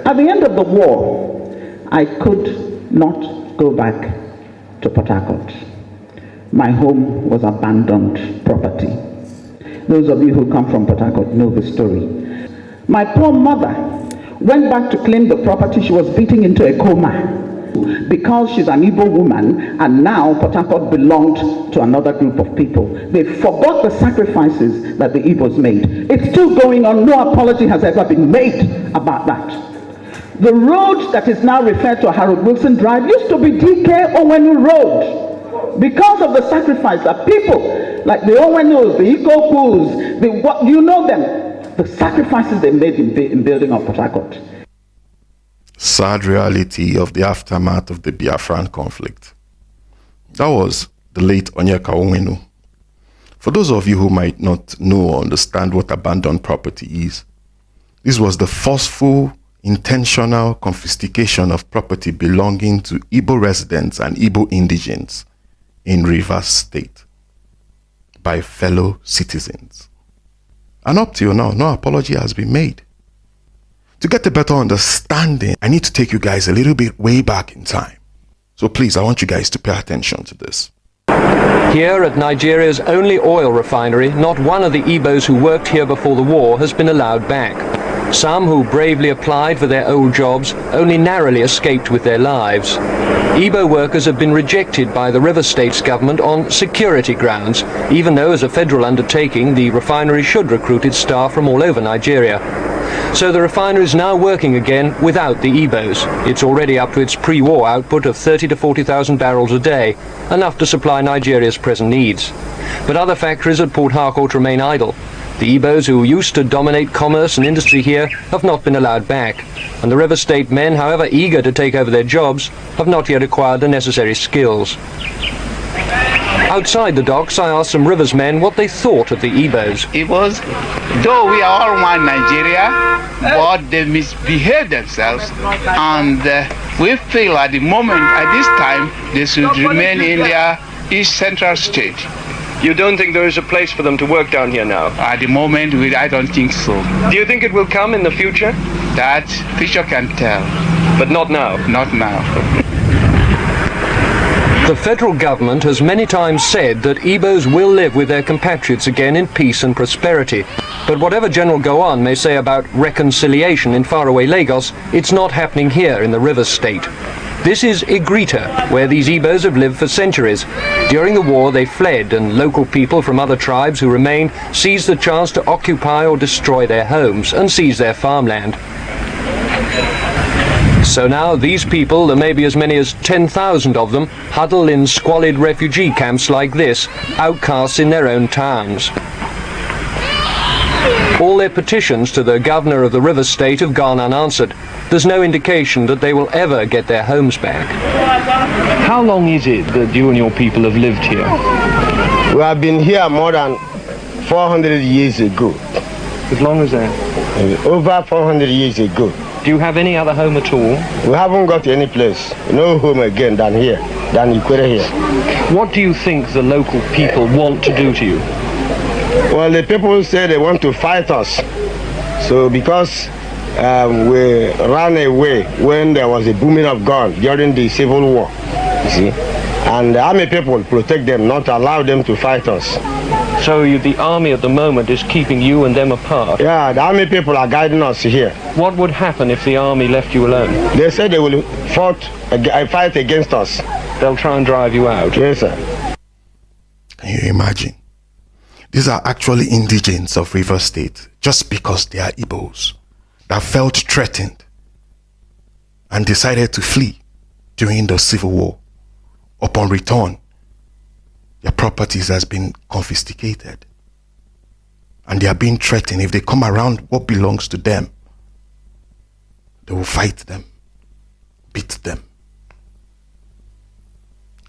At the end of the war, I could not go back to Port Harcourt. My home was abandoned property. Those of you who come from Port Harcourt know the story. My poor mother went back to claim the property. She was beaten into a coma because she's an Igbo woman, and now Port Harcourt belonged to another group of people. They forgot the sacrifices that the Igbos made. It's still going on. No apology has ever been made about that. The road that is now referred to Harold Wilson Drive used to be DK Owenu Road because of the sacrifice that people like the Owenus, the Ikokus, you know them, the sacrifices they made in building up Port Harcourt. Sad reality of the aftermath of the Biafran conflict. That was the late Onyeka Onwenu. For those of you who might not know or understand what abandoned property is, this was the forceful, intentional confiscation of property belonging to Igbo residents and Igbo indigents in Rivers State by fellow citizens. And up till now, no apology has been made. To get a better understanding, I need to take you guys a little bit way back in time. So please, I want you guys to pay attention to this. Here at Nigeria's only oil refinery, not one of the Igbos who worked here before the war has been allowed back. Some who bravely applied for their old jobs only narrowly escaped with their lives. Igbo workers have been rejected by the River State's government on security grounds, even though as a federal undertaking the refinery should recruit its staff from all over Nigeria. So the refinery is now working again without the Igbos. It's already up to its pre-war output of 30 to 40,000 barrels a day, enough to supply Nigeria's present needs. But other factories at Port Harcourt remain idle. The Igbos who used to dominate commerce and industry here have not been allowed back, and the River State men, however eager to take over their jobs, have not yet acquired the necessary skills. Outside the docks, I asked some Rivers men what they thought of the Igbos. Igbos, though we are all one Nigeria, but they misbehave themselves, and we feel at the moment, at this time, they should remain in their East Central State. You don't think there is a place for them to work down here now? At the moment, I don't think so. Do you think it will come in the future? That future can tell. But not now? Not now. The federal government has many times said that Igbos will live with their compatriots again in peace and prosperity. But whatever General Gowon may say about reconciliation in faraway Lagos, it's not happening here in the Rivers State. This is Igrita, where these Igbos have lived for centuries. During the war they fled, and local people from other tribes who remained seized the chance to occupy or destroy their homes and seize their farmland. So now these people, there may be as many as 10,000 of them, huddle in squalid refugee camps like this, outcasts in their own towns. All their petitions to the governor of the River State have gone unanswered. There's no indication that they will ever get their homes back. How long is it that you and your people have lived here? We have been here more than 400 years ago. As long as that? Over 400 years ago. Do you have any other home at all? We haven't got any place, no home again than here, than Ikwere here. What do you think the local people want to do to you? Well, the people say they want to fight us. So because we ran away when there was a booming of guns during the Civil War, you see, and the army people protect them, not allow them to fight us. So the army at the moment is keeping you and them apart? Yeah, the army people are guiding us here. What would happen if the army left you alone? They said they will fight against us. They'll try and drive you out? Yes, sir. Can you imagine? These are actually indigents of River State just because they are Igbos that felt threatened and decided to flee during the Civil War. Upon return, their properties has been confiscated, and they are being threatened. If they come around what belongs to them, they will fight them, beat them.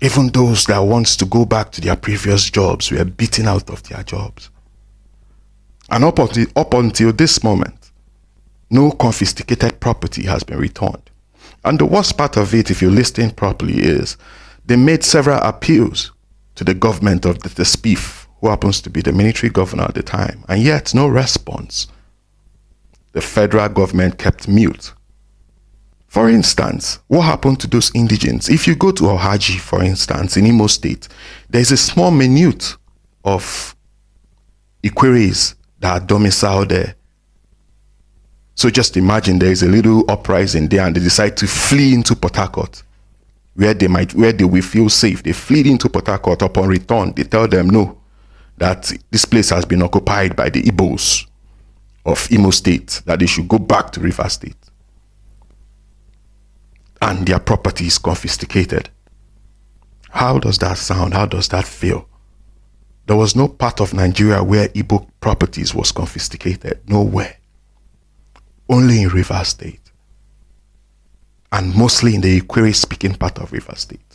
Even those that wants to go back to their previous jobs were beaten out of their jobs. And up until this moment, no confiscated property has been returned. And the worst part of it, if you listen properly, is they made several appeals to the government of the SPIF, who happens to be the military governor at the time, and yet no response. The federal government kept mute For instance, what happened to those indigents? If you go to Ohaji, for instance, in Imo State, there's a small minute of Ikweres that are domiciled there. So just imagine there is a little uprising there and they decide to flee into Port Harcourt, where they will feel safe. They flee into Port Harcourt. Upon return, they tell them no, that this place has been occupied by the Igbos of Imo State, that they should go back to River State. And their property is confiscated. How does that sound? How does that feel? There was no part of Nigeria where Igbo properties was confiscated. Nowhere. Only in River State. And mostly in the Ikwere-speaking part of River State.